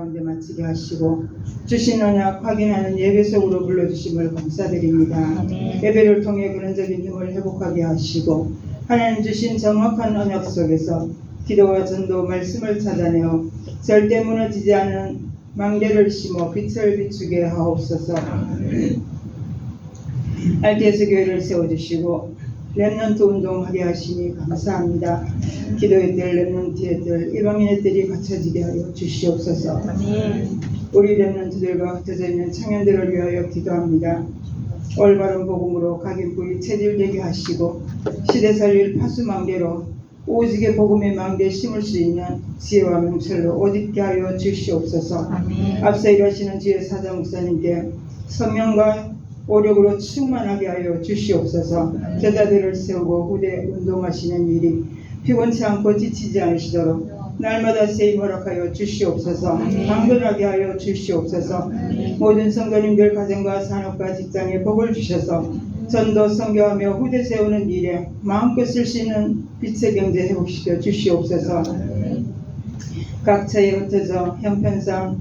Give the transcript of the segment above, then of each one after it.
가운데 마치게 하시고 주신 언약 확인하는 예배 속으로 불러주심을 감사드립니다. 예배를 통해 근원적인 힘을 회복하게 하시고 하나님 주신 정확한 언약 속에서 기도와 전도 말씀을 찾아내어 절대 무너지지 않는 망대를 심어 빛을 비추게 하옵소서. RTS 교회를 세워주시고 렘넌트 운동하게 하시니 감사합니다. 기도의 뜰, 렘넌트의 뜰, 이방인의 뜰이 갖춰지게 하여 주시옵소서. 우리 렘넌트들과 흩어져 있는 청년들을 위하여 기도합니다. 올바른 복음으로 각인부이 체질되게 하시고 시대 살릴 파수망대로 오직의 복음의 망대에 심을 수 있는 지혜와 명철로 옷 입게 하여 주시옵소서. 앞서 일하시는 주의 사자 목사님께 성령과 오력으로 충만하게 하여 주시옵소서. 제자들을 세우고 후대 운동하시는 일이 피곤치 않고 지치지 않으시도록 날마다 세임 허락하여 주시옵소서. 강건하게 하여 주시옵소서. 모든 성도님들 가정과 산업과 직장에 복을 주셔서 전도 선교하며 후대 세우는 일에 마음껏 쓸 수 있는 빛의 경제 회복시켜 주시옵소서. 각처에 흩어져 형편상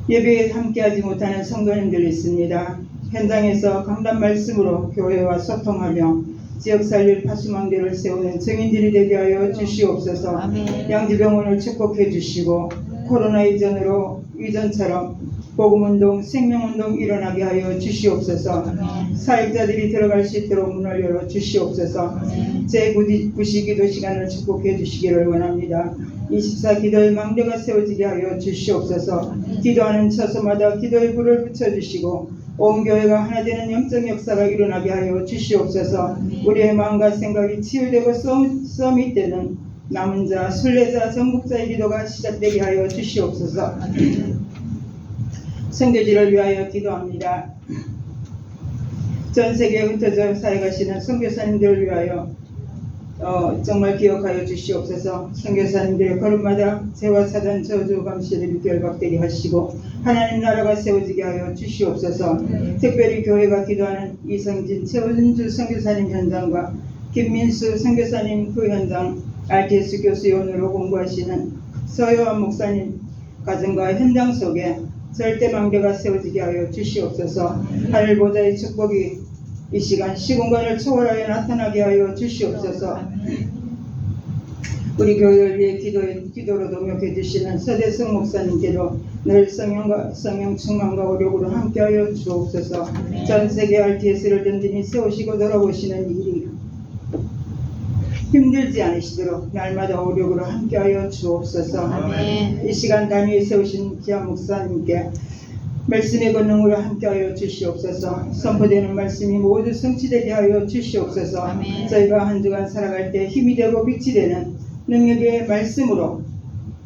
예배에 함께하지 못하는 성도님들이 있습니다. 현장에서 강단 말씀으로 교회와 소통하며 지역 살릴 파수망대를 세우는 증인들이 되게 하여 주시옵소서. 양지병원을 축복해 주시고 코로나 이전처럼 복음운동, 생명운동 일어나게 하여 주시옵소서. 사역자들이 들어갈 수 있도록 문을 열어 주시옵소서. 제9시 기도 시간을 축복해 주시기를 원합니다. 24 기도의 망대가 세워지게 하여 주시옵소서. 기도하는 처소마다 기도의 불을 붙여주시고 온 교회가 하나 되는 영적 역사가 일어나게 하여 주시옵소서. 우리의 마음과 생각이 치유되고 썸이 되는 남은 자, 순례자, 정복자의 기도가 시작되게 하여 주시옵소서. 선교지를 위하여 기도합니다. 전 세계에 흩어져 살아가시는 선교사님들을 위하여 정말 기억하여 주시옵소서. 선교사님들의 걸음마다 죄와 사단 저주 감시를 결박되게 하시고 하나님 나라가 세워지게 하여 주시옵소서. 특별히 교회가 기도하는 이성진, 최은주 선교사님 현장과 김민수 선교사님 그 현장, RTS 교수위원으로 공부하시는 서효환 목사님 가정과 현장 속에 절대 망대가 세워지게 하여 주시옵소서. 하늘 보좌의 축복이 이 시간 시공간을 초월하여 나타나게 하여 주시옵소서. 우리 교회를 위해 기도로 동역해 주시는 서대성 목사님께도 늘 성령 충만과 오력으로 함께하여 주옵소서. 전 세계 RTS를 든든히 세우시고 돌아보시는 일이 힘들지 않으시도록 날마다 오력으로 함께하여 주옵소서. 이 시간 단위에 세우신 기아 목사님께 말씀의 권능으로 함께하여 주시옵소서. 선포되는 말씀이 모두 성취되게 하여 주시옵소서. 저희가 한 주간 살아갈 때 힘이 되고 빛이 되는 능력의 말씀으로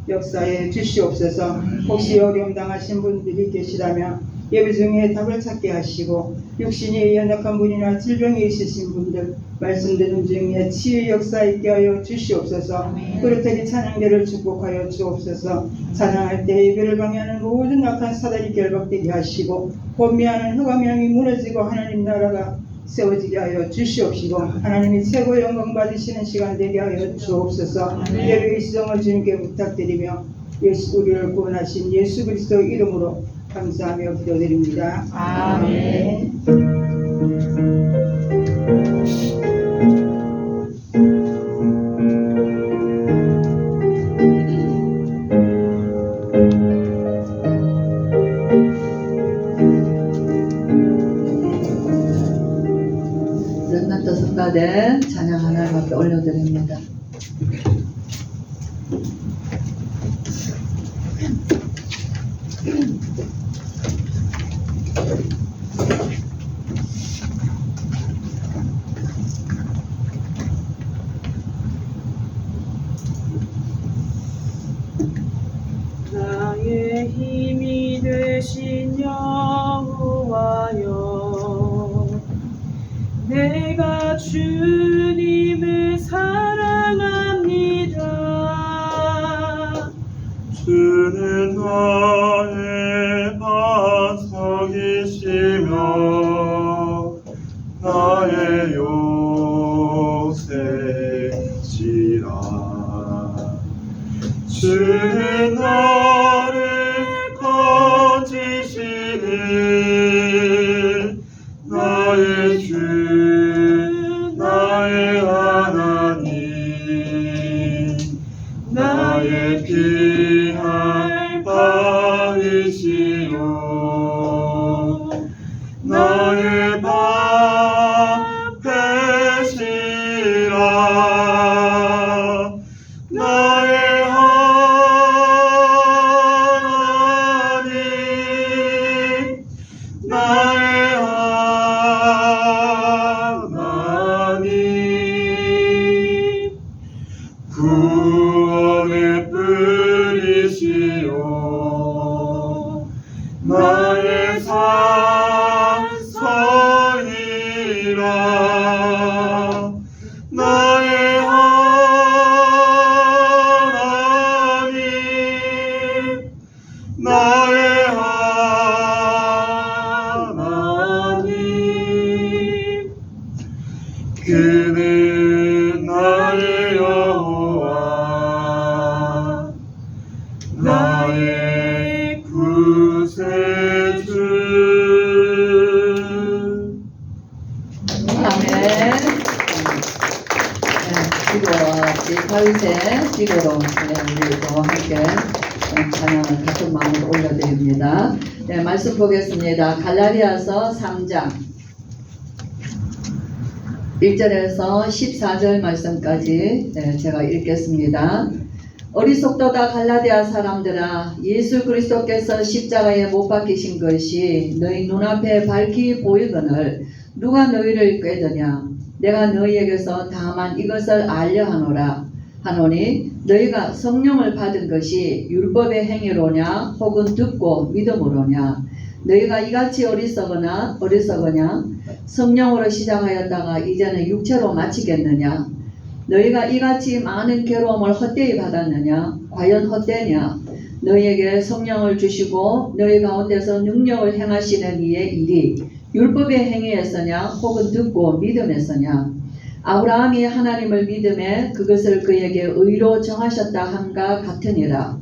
역사해 주시옵소서. 혹시 어려움 당하신 분들이 계시다면 예배 중에 답을 찾게 하시고 육신이 연약한 분이나 질병이 있으신 분들 말씀 듣는 중에 치유의 역사 있게 하여 주시옵소서. 그렇다니 찬양대를 축복하여 주옵소서. 찬양할 때 예배를 방해하는 모든 악한 사단이 결박되게 하시고 혼미하는 흑암형이 무너지고 하나님 나라가 세워지게 하여 주시옵시고 하나님이 최고 영광 받으시는 시간 되게 하여 주옵소서. 예배의 시정을 주님께 부탁드리며 우리를 구원하신 예수 그리스도 이름으로 감사하며 기도드립니다. 아멘. 렘넌트 성가대 찬양 하나밖에 올려드립니다. 나의 힘이 되신 여호와여, 내가 주님을 사랑합니다. 주는 나의 반석이시며 나의 요새지라. 주는 나를 나의 산성이라 나의 하나님 나의 하나님 그는 나의 여호와 나의 구세주. 아멘. 기도, 가을새 기도로 우리도 함께 찬양을 같은 마음으로 올려드립니다. 네, 말씀 보겠습니다. 갈라디아서 3장 1절에서 14절 말씀까지 제가 읽겠습니다. 어리석도다 갈라디아 사람들아, 예수 그리스도께서 십자가에 못 박히신 것이 너희 눈앞에 밝히 보이거늘 누가 너희를 꾀드냐? 내가 너희에게서 다만 이것을 알려 하노니 너희가 성령을 받은 것이 율법의 행위로냐 혹은 듣고 믿음으로냐? 너희가 이같이 어리석으냐? 성령으로 시작하였다가 이제는 육체로 마치겠느냐? 너희가 이같이 많은 괴로움을 헛되이 받았느냐? 과연 헛되냐? 너희에게 성령을 주시고 너희 가운데서 능력을 행하시는 이의 일이 율법의 행위에서냐 혹은 듣고 믿음에서냐? 아브라함이 하나님을 믿음에 그것을 그에게 의로 정하셨다 함과 같으니라.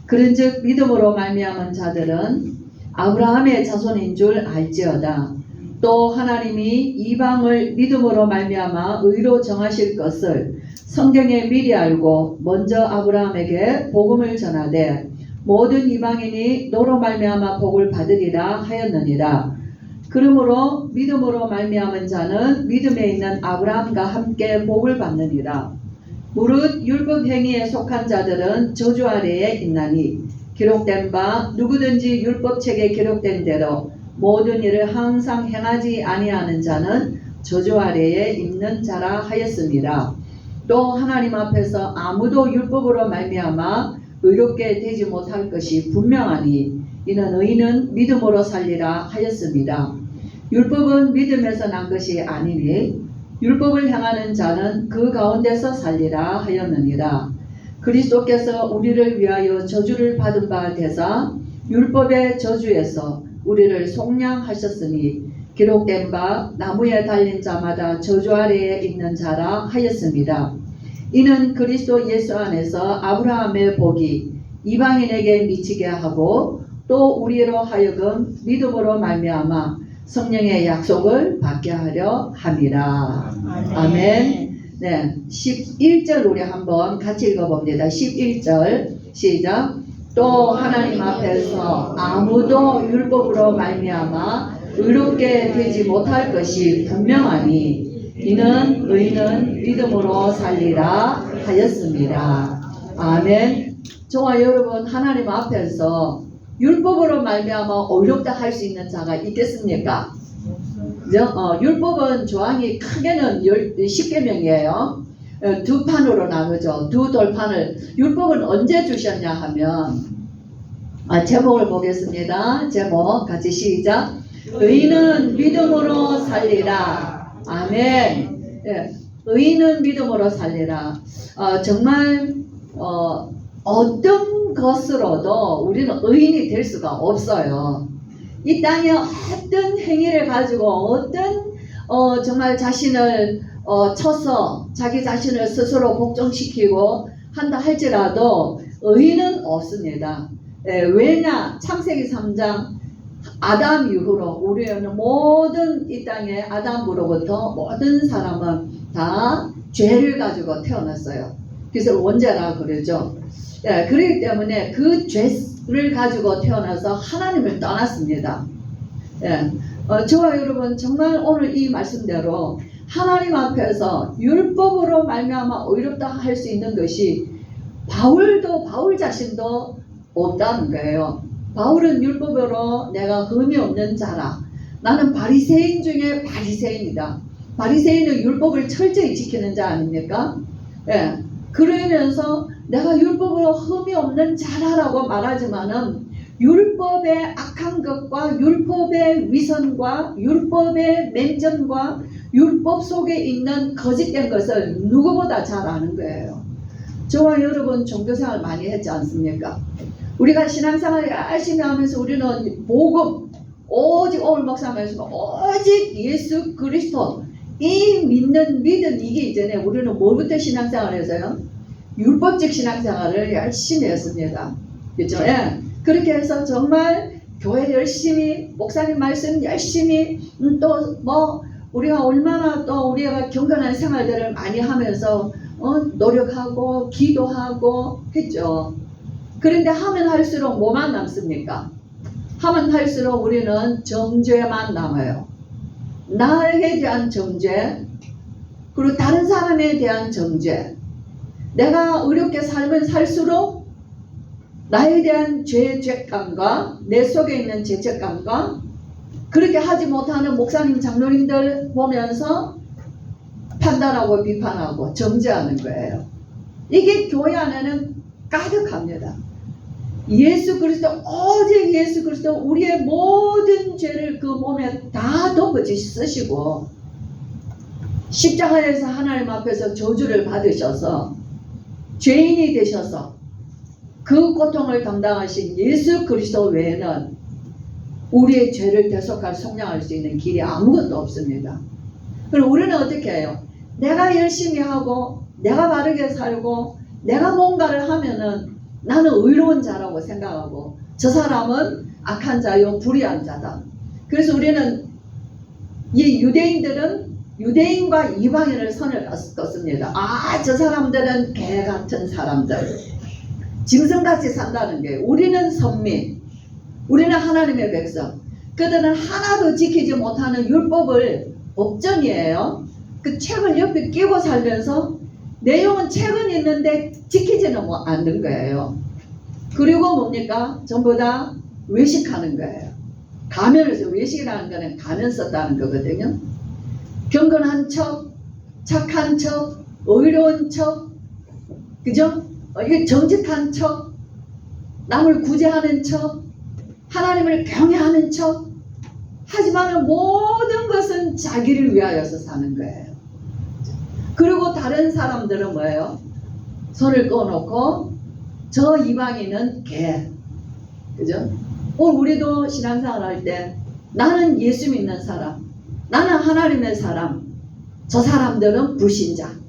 그런즉 믿음으로 말미암은 자들은 아브라함의 자손인 줄 알지어다. 또 하나님이 이방을 믿음으로 말미암아 의로 정하실 것을 성경에 미리 알고 먼저 아브라함에게 복음을 전하되 모든 이방인이 너로 말미암아 복을 받으리라 하였느니라. 그러므로 믿음으로 말미암은 자는 믿음에 있는 아브라함과 함께 복을 받느니라. 무릇 율법 행위에 속한 자들은 저주 아래에 있나니 기록된 바 누구든지 율법책에 기록된 대로 모든 일을 항상 행하지 아니하는 자는 저주 아래에 있는 자라 하였습니다. 또 하나님 앞에서 아무도 율법으로 말미암아 의롭게 되지 못할 것이 분명하니 이는 의인은 믿음으로 살리라 하였습니다. 율법은 믿음에서 난 것이 아니니 율법을 행하는 자는 그 가운데서 살리라 하였느니라. 그리스도께서 우리를 위하여 저주를 받은 바 되사 율법의 저주에서 우리를 속량하셨으니 기록된 바 나무에 달린 자마다 저주 아래에 있는 자라 하였습니다. 이는 그리스도 예수 안에서 아브라함의 복이 이방인에게 미치게 하고 또 우리로 하여금 믿음으로 말미암아 성령의 약속을 받게 하려 함이라. 아멘. 네, 11절 우리 한번 같이 읽어봅니다. 11절 시작. 또 하나님 앞에서 아무도 율법으로 말미암아 의롭게 되지 못할 것이 분명하니 이는 의인은 믿음으로 살리라 하였습니다. 아멘. 저와 여러분, 하나님 앞에서 율법으로 말미암아 의롭다 할 수 있는 자가 있겠습니까? 율법은 조항이 크게는 10계명이에요. 두 판으로 나누죠. 두 돌판을. 율법은 언제 주셨냐 하면 제목을 보겠습니다. 제목 같이 시작. 의인은 믿음으로 살리라. 아멘. 예, 의인은 믿음으로 살리라. 정말 어떤 것으로도 우리는 의인이 될 수가 없어요. 이 땅에 어떤 행위를 가지고 어떤 정말 자신을 쳐서 자기 자신을 스스로 복종시키고 한다 할지라도 의인은 없습니다. 왜냐? 창세기 3장 아담 이후로 우리는 모든 이 땅에 아담으로부터 모든 사람은 다 죄를 가지고 태어났어요. 그래서 원죄라 그러죠. 그렇기 때문에 그 죄를 가지고 태어나서 하나님을 떠났습니다. 저와 여러분 정말 오늘 이 말씀대로 하나님 앞에서 율법으로 말미암아 의롭다 할 수 있는 것이 바울 자신도 없다는 거예요. 바울은 율법으로 내가 흠이 없는 자라. 나는 바리새인 중에 바리새인이다. 바리새인은 율법을 철저히 지키는 자 아닙니까? 그러면서 내가 율법으로 흠이 없는 자라라고 말하지만은 율법의 악한 것과 율법의 위선과 율법의 맹점과 율법 속에 있는 거짓된 것을 누구보다 잘 아는 거예요. 저와 여러분 종교생활 많이 했지 않습니까? 우리가 신앙생활 열심히 하면서 우리는 복음, 오직 오늘 목사 말씀, 오직 예수 그리스도 이 믿는 믿음 이게 이전에 우리는 뭐부터 신앙생활을 해서요? 율법적 신앙생활을 열심히 했습니다. 그렇죠? 예. 그렇게 해서 정말 교회 열심히 목사님 말씀 열심히 또 뭐 우리가 얼마나 또 우리가 경건한 생활들을 많이 하면서 노력하고 기도하고 했죠. 그런데 하면 할수록 뭐만 남습니까? 하면 할수록 우리는 정죄만 남아요. 나에게 대한 정죄, 그리고 다른 사람에 대한 정죄. 내가 의롭게 살면 살수록 나에 대한 죄책감과 내 속에 있는 죄책감과 그렇게 하지 못하는 목사님, 장로님들 보면서 판단하고 비판하고 정죄하는 거예요. 이게 교회 안에는 가득합니다. 예수 그리스도, 오직 예수 그리스도 우리의 모든 죄를 그 몸에 다 덮어주시고 십자가에서 하나님 앞에서 저주를 받으셔서 죄인이 되셔서 그 고통을 담당하신 예수 그리스도 외에는 우리의 죄를 대속할 속량할 수 있는 길이 아무것도 없습니다. 그럼 우리는 어떻게 해요? 내가 열심히 하고 내가 바르게 살고 내가 뭔가를 하면은 나는 의로운 자라고 생각하고 저 사람은 악한 자요 불의한 자다. 그래서 우리는 이 유대인들은 유대인과 이방인을 선을 긋습니다. 아, 저 사람들은 개 같은 사람들, 짐승같이 산다는 게 우리는 선민, 우리는 하나님의 백성. 그들은 하나도 지키지 못하는 율법을 법전이에요. 그 책을 옆에 끼고 살면서 내용은 책은 있는데 지키지는 않는 거예요. 그리고 뭡니까? 전부 다 외식하는 거예요. 가면을 써. 외식이라는 거는 가면 썼다는 거거든요. 경건한 척, 착한 척, 의로운 척, 그죠? 이게 정직한 척, 남을 구제하는 척, 하나님을 경외하는 척, 하지만 모든 것은 자기를 위하여서 사는 거예요. 그리고 다른 사람들은 뭐예요? 손을 꺼놓고 저 이방인은 개, 그죠? 우리도 신앙생활 할 때 나는 예수 믿는 사람, 나는 하나님의 사람, 저 사람들은 불신자.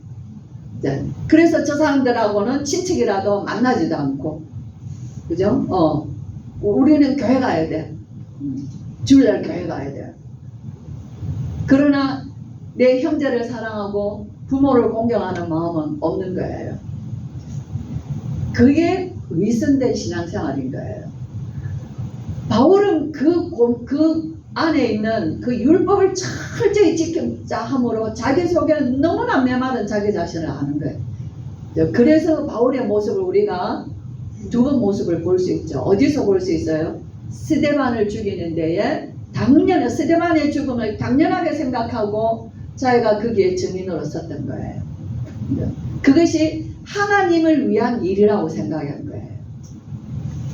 그래서 저 사람들하고는 친척이라도 만나지도 않고, 그죠? 우리는 교회 가야 돼. 주일날 교회 가야 돼. 그러나 내 형제를 사랑하고 부모를 공경하는 마음은 없는 거예요. 그게 위선된 신앙생활인 거예요. 바울은 그 안에 있는 그 율법을 철저히 지키자 함으로 자기 속에 너무나 메마른 자기 자신을 아는 거예요. 그래서 바울의 모습을 우리가 두 번 모습을 볼 수 있죠. 어디서 볼 수 있어요? 스데반을 죽이는 데에 스데반의 죽음을 당연하게 생각하고 자기가 거기에 증인으로 썼던 거예요. 그것이 하나님을 위한 일이라고 생각한 거예요.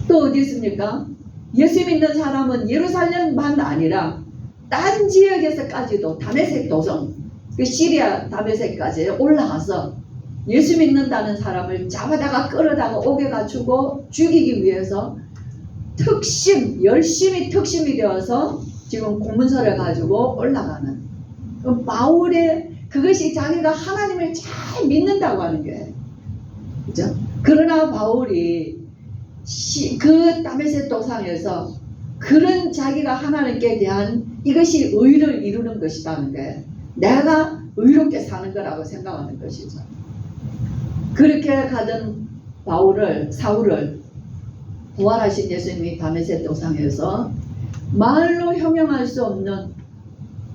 또 어디 있습니까? 예수 믿는 사람은 예루살렘만 아니라 딴 지역에서까지도 다메섹 도성, 그 시리아 다메섹까지 올라가서 예수 믿는다는 사람을 잡아다가 끌어다가 옥에 갇히고 죽이기 위해서 열심히 특심이 되어서 지금 공문서를 가지고 올라가는 바울의 그것이 자기가 하나님을 잘 믿는다고 하는 거예요. 그죠? 그러나 바울이 그 다메섹 도상에서 그런 자기가 하나님께 대한 이것이 의를 이루는 것이라는 거예요. 내가 의롭게 사는 거라고 생각하는 것이죠. 그렇게 가던 사울을 부활하신 예수님이 다메섹 도상에서 말로 형용할 수 없는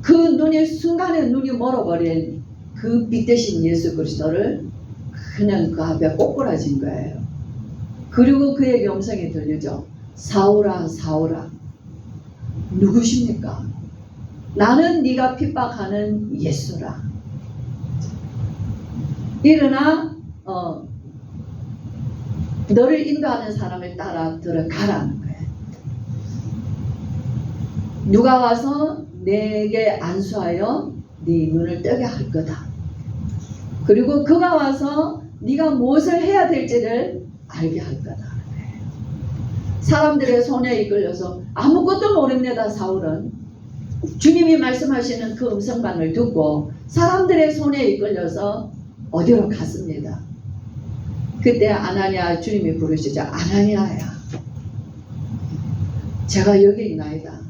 그 순간에 눈이 멀어버린 그 빛 대신 예수 그리스도를 그냥 그 앞에 꼬꾸라진 거예요. 그리고 그에게 음성이 들리죠. 사울아, 사울아, 누구십니까? 나는 네가 핍박하는 예수라. 일어나 너를 인도하는 사람을 따라 들어가라는 거예요. 누가 와서 내게 안수하여 네 눈을 뜨게 할 거다. 그리고 그가 와서 네가 무엇을 해야 될지를 알게 할 거다. 사람들의 손에 이끌려서 아무것도 모릅니다. 사울은 주님이 말씀하시는 그 음성만을 듣고 사람들의 손에 이끌려서 어디로 갔습니다. 그때 아나니아 주님이 부르시자 아나니아야 제가 여기 있나이다.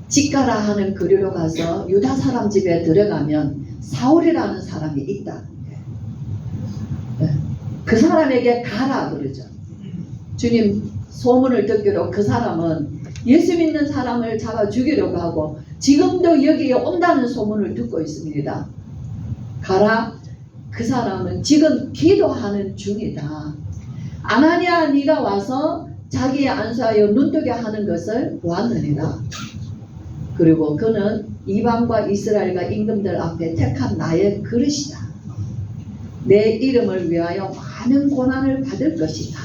직가라 하는 거리로 가서 유다 사람 집에 들어가면 사울이라는 사람이 있다. 그 사람에게 가라 그러죠. 주님 소문을 듣기로 그 사람은 예수 믿는 사람을 잡아 죽이려고 하고 지금도 여기에 온다는 소문을 듣고 있습니다. 가라. 그 사람은 지금 기도하는 중이다. 아나니아 네가 와서 자기의 안수하여 눈뜨게 하는 것을 보았느니라. 그리고 그는 이방과 이스라엘과 임금들 앞에 택한 나의 그릇이다. 내 이름을 위하여 많은 고난을 받을 것이다.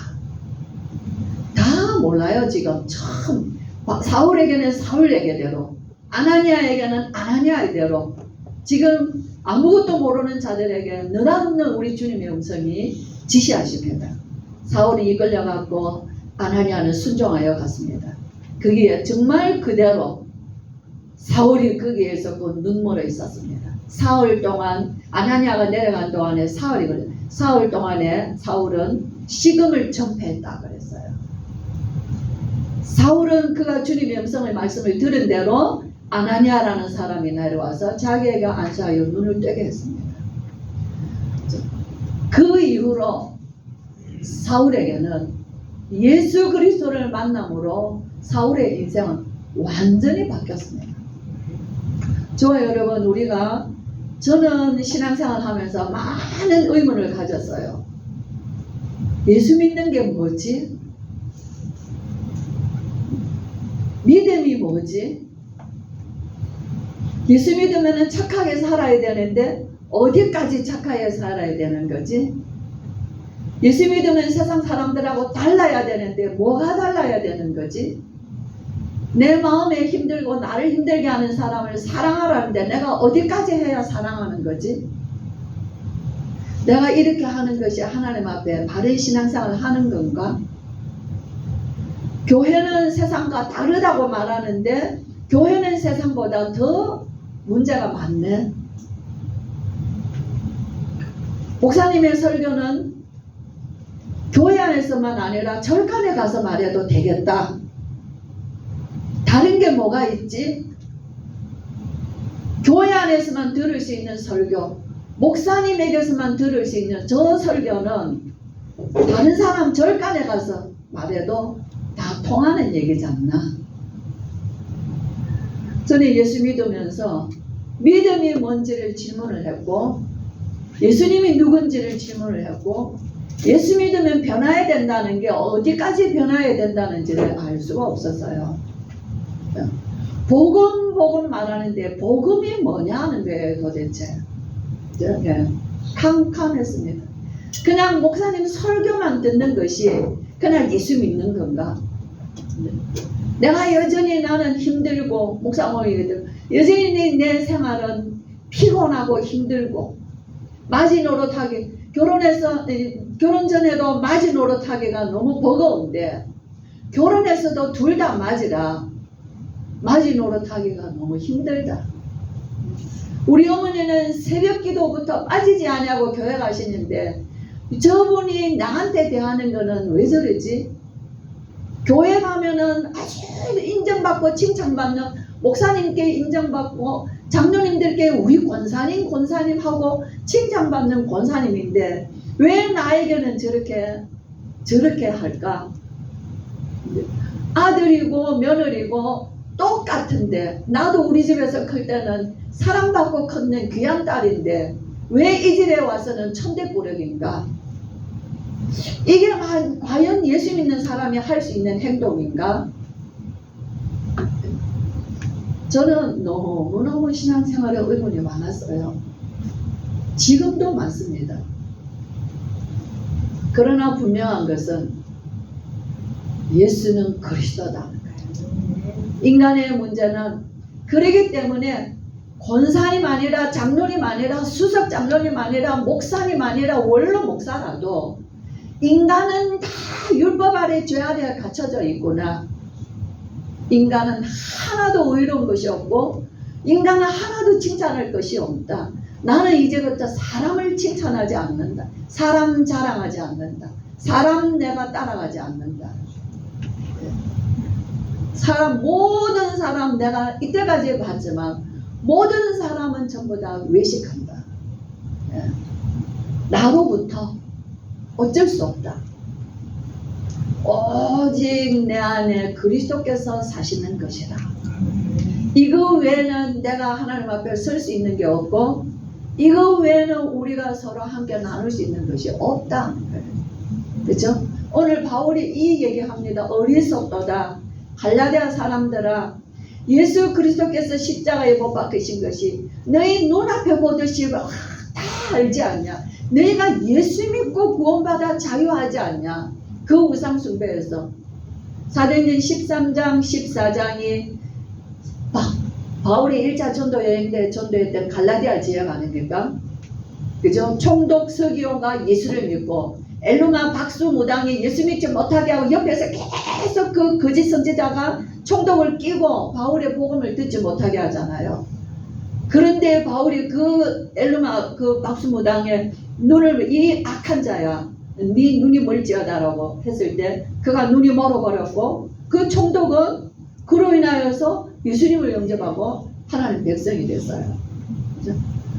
다 몰라요. 지금 처음 사울에게는 사울에게대로 아나니아에게는 아나니아에대로 지금 아무것도 모르는 자들에게 느닷없는 우리 주님의 음성이 지시하십니다. 사울이 이끌려갖고 아나니아는 순종하여 갔습니다. 거기에 정말 그대로 사울이 거기에서 그 눈물에 있었습니다. 사흘 동안 아나니아가 내려간 동안에 사흘 동안에 사울은 식음을 전폐했다 그랬어요. 사울은 그가 주님의 음성의 말씀을 들은 대로 아나니아라는 사람이 내려와서 자기에게 안수하여 눈을 뜨게 했습니다. 그 이후로 사울에게는 예수 그리스도를 만남으로 사울의 인생은 완전히 바뀌었습니다. 저와 여러분 저는 신앙생활 하면서 많은 의문을 가졌어요. 예수 믿는 게 뭐지? 믿음이 뭐지? 예수 믿으면 착하게 살아야 되는데 어디까지 착하게 살아야 되는 거지? 예수 믿으면 세상 사람들하고 달라야 되는데 뭐가 달라야 되는 거지? 내 마음에 힘들고 나를 힘들게 하는 사람을 사랑하라는데 내가 어디까지 해야 사랑하는 거지? 내가 이렇게 하는 것이 하나님 앞에 바른 신앙생활을 하는 건가? 교회는 세상과 다르다고 말하는데 교회는 세상보다 더 문제가 많네. 목사님의 설교는 교회 안에서만 아니라 절간에 가서 말해도 되겠다. 다른 게 뭐가 있지? 교회 안에서만 들을 수 있는 설교, 목사님에게서만 들을 수 있는 저 설교는 다른 사람 절간에 가서 말해도 다 통하는 얘기지 않나? 저는 예수 믿으면서 믿음이 뭔지를 질문을 했고 예수님이 누군지를 질문을 했고 예수 믿으면 변화해야 된다는 게 어디까지 변화해야 된다는지를 알 수가 없었어요. 복음 말하는데 복음이 뭐냐 하는 거예요 도대체. 캄캄했습니다. 그냥 목사님 설교만 듣는 것이 그냥 예수 믿는 건가? 내가 여전히 나는 힘들고 목사님이 여전히 내 생활은 피곤하고 힘들고 마지노릇하기 결혼 전에도 마지노릇하기가 너무 버거운데 결혼해서도 둘 다 맞이라 마지노릇하기가 너무 힘들다. 우리 어머니는 새벽 기도부터 빠지지 않냐고 교회 가시는데 저분이 나한테 대하는 거는 왜 저러지? 교회 가면은 아주 인정받고 칭찬받는 목사님께 인정받고 장로님들께 우리 권사님하고 칭찬받는 권사님인데 왜 나에게는 저렇게 할까? 아들이고 며느리고 똑같은데 나도 우리 집에서 클 때는 사랑받고 컸는 귀한 딸인데 왜 이 집에 와서는 천대꾸러기인가? 이게 과연 예수 믿는 사람이 할 수 있는 행동인가? 저는 너무너무 신앙생활에 의문이 많았어요. 지금도 많습니다. 그러나 분명한 것은 예수는 그리스도다. 인간의 문제는 그러기 때문에 권사님 아니라 장로님 아니라 수석 장로님 아니라 목사님 아니라 원로 목사라도 인간은 다 율법 아래 죄 아래 갇혀져 있구나. 인간은 하나도 의로운 것이 없고 인간은 하나도 칭찬할 것이 없다. 나는 이제부터 사람을 칭찬하지 않는다. 사람 자랑하지 않는다. 사람 내가 따라가지 않는다. 사람, 모든 사람 내가 이때까지 봤지만 모든 사람은 전부 다 외식한다. 나로부터 어쩔 수 없다. 오직 내 안에 그리스도께서 사시는 것이다. 이거 외에는 내가 하나님 앞에 설 수 있는 게 없고 이거 외에는 우리가 서로 함께 나눌 수 있는 것이 없다. 그렇죠? 오늘 바울이 이 얘기합니다. 어리석도다. 갈라디아 사람들아, 예수 그리스도께서 십자가에 못 박히신 것이 너희 눈앞에 보듯이 다 알지 않냐? 너희가 예수 믿고 구원받아 자유하지 않냐? 그 우상 숭배에서 사도행전 13장 14장이 바울이 1차 전도 여행 때 전도했던 갈라디아 지역 아닙니까? 그죠? 총독 서기오가 예수를 믿고 엘루마 박수 무당이 예수 믿지 못하게 하고 옆에서 계속 그 거짓 선지자가 총독을 끼고 바울의 복음을 듣지 못하게 하잖아요. 그런데 바울이 그 엘루마 그 박수 무당의 눈을, 이 악한 자야, 네 눈이 멀지어다라고 했을 때 그가 눈이 멀어버렸고 그 총독은 그로 인하여서 예수님을 영접하고 하나님 백성이 됐어요.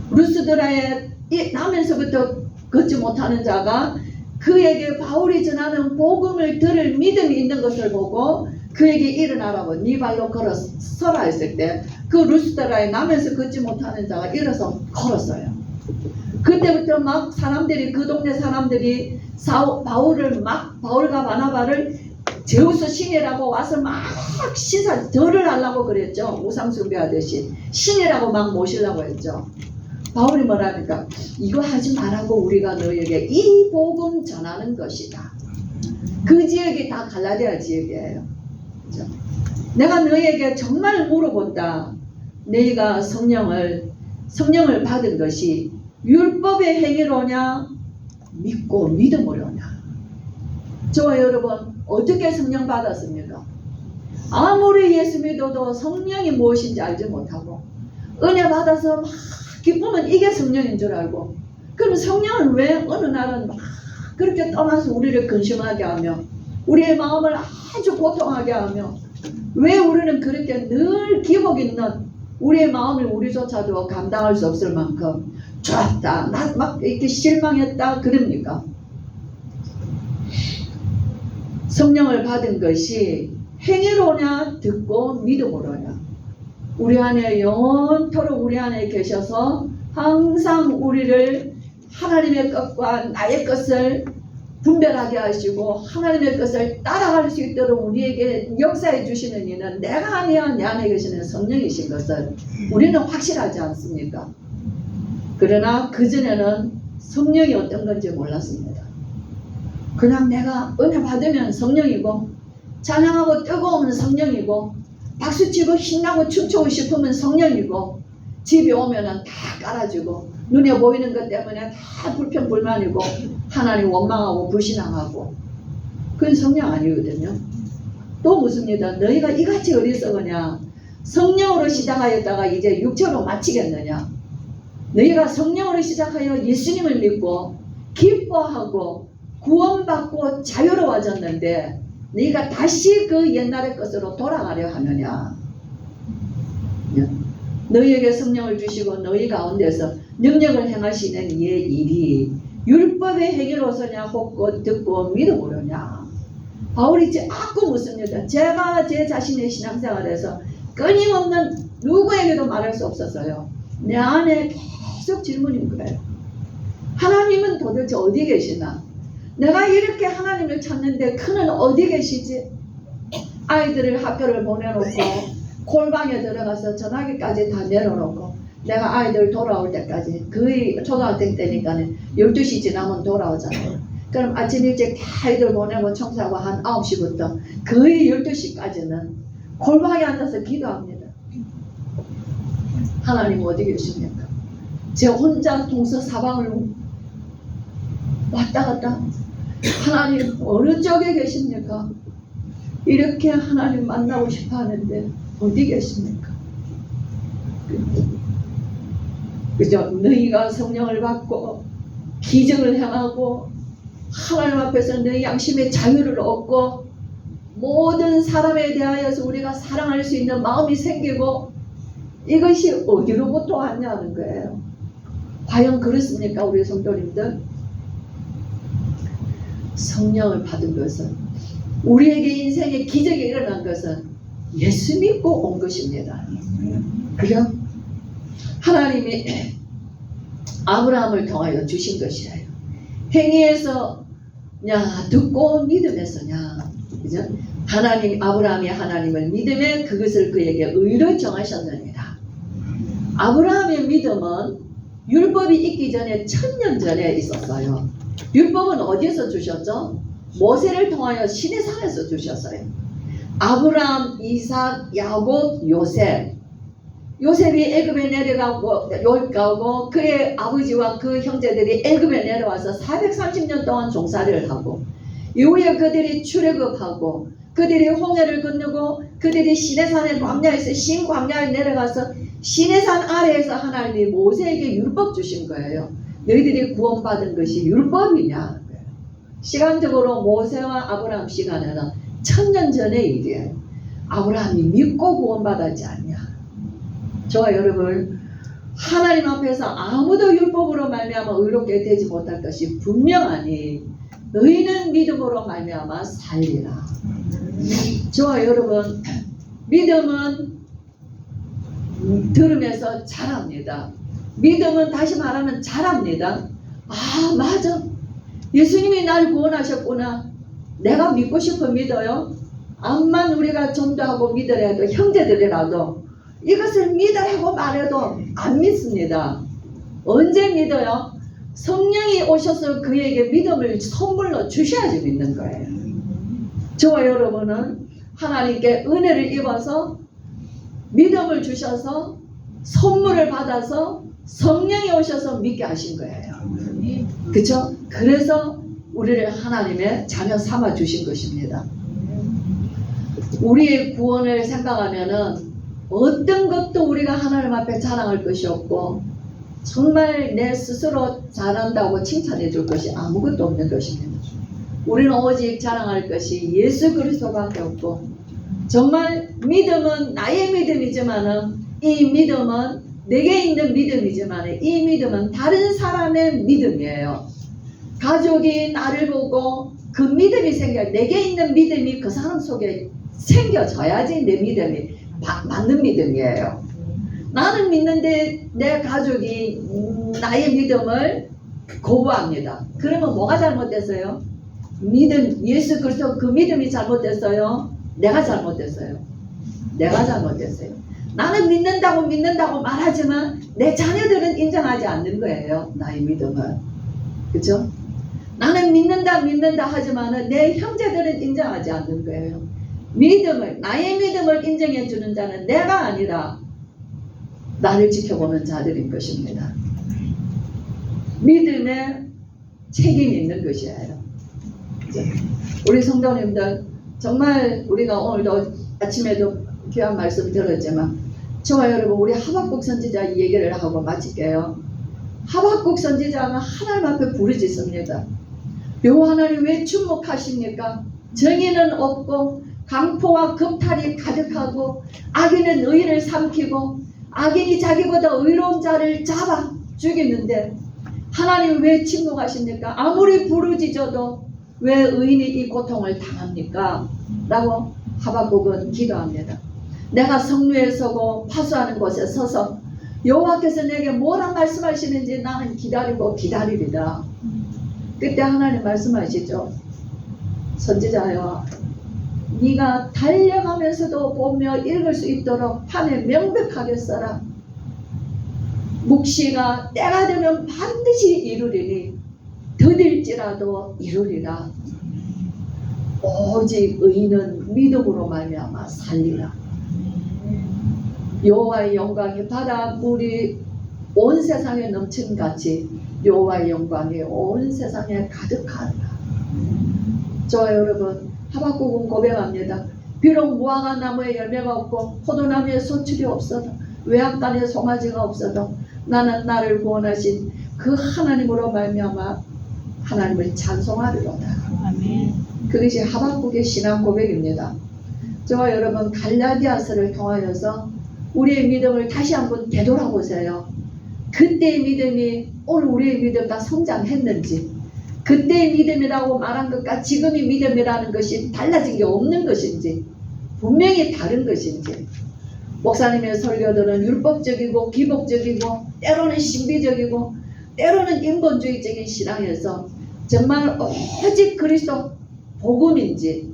루스드라에 나면서부터 걷지 못하는 자가 그에게 바울이 전하는 복음을 들을 믿음이 있는 것을 보고 그에게 일어나라고 네 발로 서라 했을 때 그 루스드라에 나면서 걷지 못하는 자가 일어서 걸었어요. 그때부터 막 사람들이, 그 동네 사람들이 바울과 바나바를 제우스 신이라고 와서 막 절을 하려고 그랬죠. 우상숭배하듯이 신이라고 막 모시려고 했죠. 바울이 뭐라니까, 이거 하지 말라고 우리가 너에게 이 복음 전하는 것이다. 그 지역이 다 갈라디아 지역이에요. 그렇죠? 내가 너에게 정말 물어본다. 너희가 성령을 받은 것이 율법의 행위로냐 믿고 믿음으로냐? 저와 여러분 어떻게 성령 받았습니까? 아무리 예수 믿어도 성령이 무엇인지 알지 못하고 은혜 받아서 막 기쁘면 이게 성령인 줄 알고, 그럼 성령은 왜 어느 날은 막 그렇게 떠나서 우리를 근심하게 하며 우리의 마음을 아주 고통하게 하며, 왜 우리는 그렇게 늘 기복 있는 우리의 마음을 우리조차도 감당할 수 없을 만큼 좋았다, 나 막 이렇게 실망했다 그럽니까? 성령을 받은 것이 행위로냐 듣고 믿음으로냐? 우리 안에 영원토록 우리 안에 계셔서 항상 우리를 하나님의 것과 나의 것을 분별하게 하시고 하나님의 것을 따라갈 수 있도록 우리에게 역사해 주시는 이는 내가 아니야 내 안에 계시는 성령이신 것을 우리는 확실하지 않습니까? 그러나 그전에는 성령이 어떤 건지 몰랐습니다. 그냥 내가 은혜 받으면 성령이고 찬양하고 뜨거우면 성령이고 박수치고 신나고 춤추고 싶으면 성령이고 집에 오면은 다 깔아주고 눈에 보이는 것 때문에 다 불평불만이고 하나님 원망하고 불신앙하고, 그건 성령 아니거든요. 또 묻습니다. 너희가 이같이 어리석으냐? 성령으로 시작하였다가 이제 육체로 마치겠느냐? 너희가 성령으로 시작하여 예수님을 믿고 기뻐하고 구원받고 자유로워졌는데 너희가 다시 그 옛날의 것으로 돌아가려 하느냐? 너희에게 성령을 주시고 너희 가운데서 능력을 행하시는 이의 일이 율법의 행위로서냐 혹 듣고 믿음으로냐? 바울이 자꾸 묻습니다. 제가 제 자신의 신앙생활에서 끊임없는 누구에게도 말할 수 없었어요. 내 안에 계속 질문인 거예요. 하나님은 도대체 어디 계시나? 내가 이렇게 하나님을 찾는데 그는 어디 계시지? 아이들을 학교를 보내놓고 골방에 들어가서 전화기까지 다 내려놓고 내가 아이들 돌아올 때까지, 거의 초등학생 때니까 12시 지나면 돌아오잖아요. 그럼 아침 일찍 다 아이들 보내고 청소하고 한 9시부터 거의 12시까지는 골방에 앉아서 기도합니다. 하나님 어디 계십니까? 제 혼자 동서사방을 왔다 갔다 하나님 어느 쪽에 계십니까? 이렇게 하나님 만나고 싶어 하는데 어디 계십니까? 그죠? 너희가 성령을 받고 기적을 행하고 하나님 앞에서 너희 양심의 자유를 얻고 모든 사람에 대하여서 우리가 사랑할 수 있는 마음이 생기고 이것이 어디로부터 왔냐는 거예요. 과연 그렇습니까? 우리 성도님들? 성령을 받은 것은 우리에게 인생의 기적이 일어난 것은 예수 믿고 온 것입니다. 그래요? 하나님이 아브라함을 통하여 주신 것이에요. 행위에서 냐 듣고 믿음에서냐, 그죠? 아브라함이 하나님을 믿음에 그것을 그에게 의로 정하셨느니라. 아브라함의 믿음은 율법이 있기 전에 1000년 전에 있었어요. 율법은 어디에서 주셨죠? 모세를 통하여 시내산에서 주셨어요. 아브라함, 이삭, 야곱, 요셉. 요셉이 애굽에 내려가고 그의 아버지와 그 형제들이 애굽에 내려와서 430년 동안 종살이를 하고 이후에 그들이 출애굽하고 그들이 홍해를 건너고 그들이 시내산의 광야에서 신광야에 내려가서 시내산 아래에서 하나님이 모세에게 율법 주신 거예요. 너희들이 구원받은 것이 율법이냐? 시간적으로 모세와 아브라함 시간에는 1000년 전의 일이에요. 아브라함이 믿고 구원받았지 않냐? 저와 여러분, 하나님 앞에서 아무도 율법으로 말미암아 의롭게 되지 못할 것이 분명하니 너희는 믿음으로 말미암아 살리라. 저와 여러분, 믿음은 들으면서 자랍니다. 믿음은 다시 말하면 자랍니다. 아, 맞아. 예수님이 날 구원하셨구나. 내가 믿고 싶어 믿어요. 암만 우리가 전도하고 믿으려도 형제들이라도 이것을 믿으라고 말해도 안 믿습니다. 언제 믿어요? 성령이 오셔서 그에게 믿음을 선물로 주셔야지 믿는 거예요. 저와 여러분은 하나님께 은혜를 입어서 믿음을 주셔서 선물을 받아서 성령이 오셔서 믿게 하신 거예요. 그렇죠? 그래서 우리를 하나님의 자녀 삼아 주신 것입니다. 우리의 구원을 생각하면은 어떤 것도 우리가 하나님 앞에 자랑할 것이 없고 정말 내 스스로 잘한다고 칭찬해 줄 것이 아무것도 없는 것입니다. 우리는 오직 자랑할 것이 예수 그리스도밖에 없고 정말 믿음은 나의 믿음이지만은 이 믿음은 내게 있는 믿음이지만 이 믿음은 다른 사람의 믿음이에요. 가족이 나를 보고 그 믿음이 내게 있는 믿음이 그 사람 속에 생겨져야지 내 믿음이 맞는 믿음이에요. 나는 믿는데 내 가족이 나의 믿음을 거부합니다. 그러면 뭐가 잘못됐어요? 예수 그리스도 그 믿음이 잘못됐어요? 내가 잘못됐어요? 내가 잘못됐어요. 나는 믿는다고 말하지만 내 자녀들은 인정하지 않는 거예요. 나의 믿음을. 그렇죠? 나는 믿는다 하지만 내 형제들은 인정하지 않는 거예요. 나의 믿음을 인정해 주는 자는 내가 아니라 나를 지켜보는 자들인 것입니다. 믿음에 책임이 있는 것이에요. 우리 성도님들 정말 우리가 오늘도 아침에도 귀한 말씀 들었지만 저와 여러분 우리 하박국 선지자 이 얘기를 하고 마칠게요. 하박국 선지자는 하나님 앞에 부르짖습니다. 여호와 하나님 왜 침묵하십니까? 정의는 없고 강포와 겁탈이 가득하고 악인은 의인을 삼키고 악인이 자기보다 의로운 자를 잡아 죽이는데 하나님 왜 침묵하십니까? 아무리 부르짖어도 왜 의인이 이 고통을 당합니까? 라고 하박국은 기도합니다. 내가 성루에 서고 파수하는 곳에 서서 여호와께서 내게 뭐라 말씀하시는지 나는 기다리고 기다리리다. 그때 하나님 말씀하시죠. 선지자여, 네가 달려가면서도 보며 읽을 수 있도록 판에 명백하게 써라. 묵시가 때가 되면 반드시 이루리니 더딜지라도 이루리라. 오직 의인은 믿음으로 말미암아 살리라. 여호와의 영광이 바다 물이 온 세상에 넘치는 같이 여호와의 영광이 온 세상에 가득하다. 저와 여러분, 하박국은 고백합니다. 비록 무화과 나무에 열매가 없고 포도나무에 소출이 없어도 외양간에 송아지가 없어도 나는 나를 구원하신 그 하나님으로 말미암아 하나님을 찬송하리로다. 아멘. 그것이 하박국의 신앙 고백입니다. 저와 여러분, 갈라디아서를 통하여서 우리의 믿음을 다시 한번 되돌아보세요. 그때의 믿음이 오늘 우리의 믿음과 성장했는지, 그때의 믿음이라고 말한 것과 지금의 믿음이라는 것이 달라진 게 없는 것인지, 분명히 다른 것인지. 목사님의 설교들은 율법적이고 기복적이고 때로는 신비적이고 때로는 인본주의적인 신앙에서 정말 오직 그리스도 복음인지,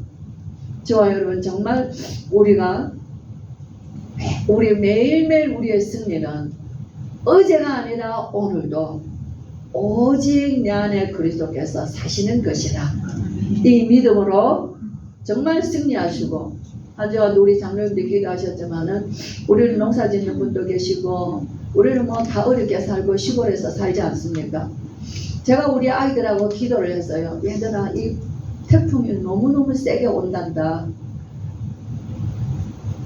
저와 여러분, 정말 우리 매일매일 우리의 승리는 어제가 아니라 오늘도 오직 내 안에 그리스도께서 사시는 것이라. 이 믿음으로 정말 승리하시고, 아주와 우리 장로님들 기도하셨지만은 우리는 농사 짓는 분도 계시고 우리는 뭐 다 어렵게 살고 시골에서 살지 않습니까? 제가 우리 아이들하고 기도를 했어요. 얘들아, 이 태풍이 너무너무 세게 온단다.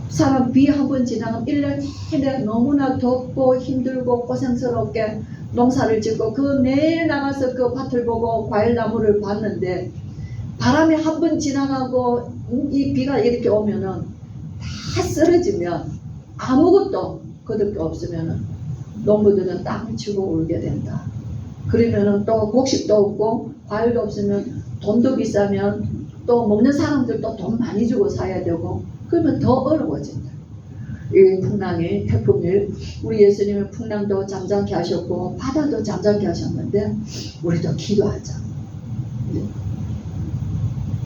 사람 비 한 번 지나면 1년 내내 너무나 덥고 힘들고 고생스럽게 농사를 짓고 그 매일 나가서 그 밭을 보고 과일나무를 봤는데, 바람이 한 번 지나가고 이 비가 이렇게 오면은 다 쓰러지면 아무것도 거둘 게 없으면은 농부들은 땅을 치고 울게 된다. 그러면은 또 곡식도 없고 과일도 없으면 돈도 비싸면 또 먹는 사람들도 돈 많이 주고 사야 되고 그러면 더 어려워진다. 이 풍랑이, 태풍이, 우리 예수님은 풍랑도 잠잠케 하셨고 바다도 잠잠케 하셨는데 우리도 기도하자.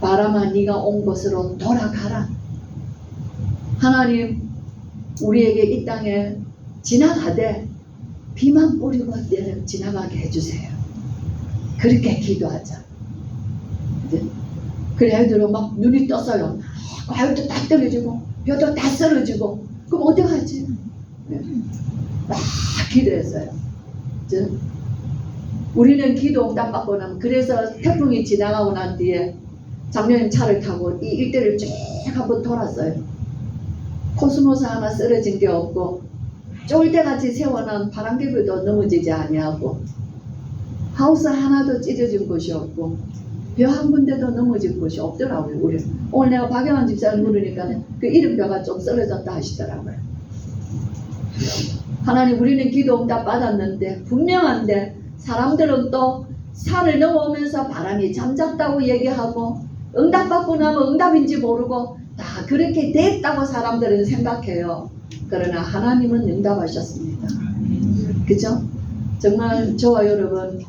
바람아, 네가 온 곳으로 돌아가라. 하나님, 우리에게 이 땅에 지나가되 비만 뿌리고 지나가게 해주세요. 그렇게 기도하자. 그래, 애들은 막 눈이 떴어요. 과일도 다 떨어지고 벼도 다 쓰러지고 그럼 어떡하지? 막 기도했어요. 우리는 기도 응답 받고 나면, 그래서 태풍이 지나가고 난 뒤에 작년에 차를 타고 이 일대를 쭉 한번 돌았어요. 코스모스 하나 쓰러진 게 없고 쫄대같이 세워놓은 바람개비도 넘어지지 아니하고 하우스 하나도 찢어진 곳이 없고 벼 한 군데도 넘어진 곳이 없더라고요. 우리 오늘 내가 박영환 집사를 물으니까 그 이름벼가 좀 쓰러졌다 하시더라고요. 하나님, 우리는 기도 응답 받았는데 분명한데 사람들은 또 산을 넘어오면서 바람이 잠잠다고 얘기하고 응답받고 나면 응답인지 모르고 다 그렇게 됐다고 사람들은 생각해요. 그러나 하나님은 응답하셨습니다. 그죠? 정말 저와 여러분,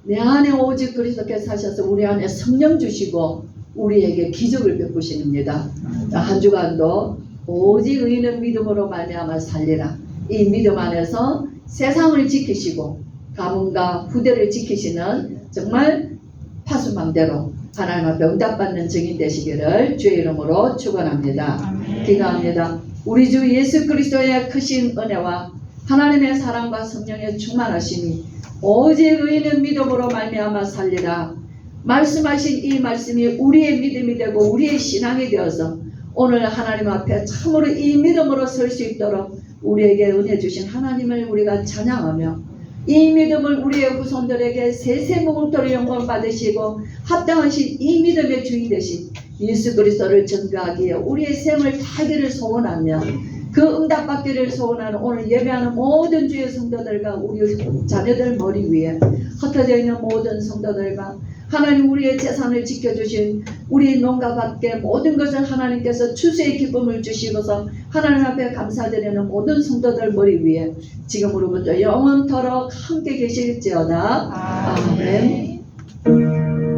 내 안에 오직 그리스도께서 사셔서 우리 안에 성령 주시고 우리에게 기적을 베푸십니다. 한 주간도 오직 의인은 믿음으로 말미암아 살리라. 이 믿음 안에서 세상을 지키시고 가문과 후대를 지키시는 정말 파수망대로 하나님 앞에 응답받는 증인 되시기를 주의 이름으로 축원합니다. 기도합니다. 우리 주 예수 그리스도의 크신 은혜와 하나님의 사랑과 성령의 충만하심이 오직 의인은 믿음으로 말미암아 살리라. 말씀하신 이 말씀이 우리의 믿음이 되고 우리의 신앙이 되어서 오늘 하나님 앞에 참으로 이 믿음으로 설 수 있도록 우리에게 은혜 주신 하나님을 우리가 찬양하며 이 믿음을 우리의 후손들에게 세세무궁토록 영광 받으시고 합당하신 이 믿음의 주인 되신 예수 그리스도를 전가하기에 우리의 생을 살기를 소원하며 그 응답받기를 소원하는 오늘 예배하는 모든 주의 성도들과 우리 자녀들 머리 위에 흩어져 있는 모든 성도들과 하나님 우리의 재산을 지켜주신 우리 농가밭에 모든 것을 하나님께서 추수의 기쁨을 주시고서 하나님 앞에 감사드리는 모든 성도들 머리 위에 지금으로부터 영원토록 함께 계실지어다. 아멘.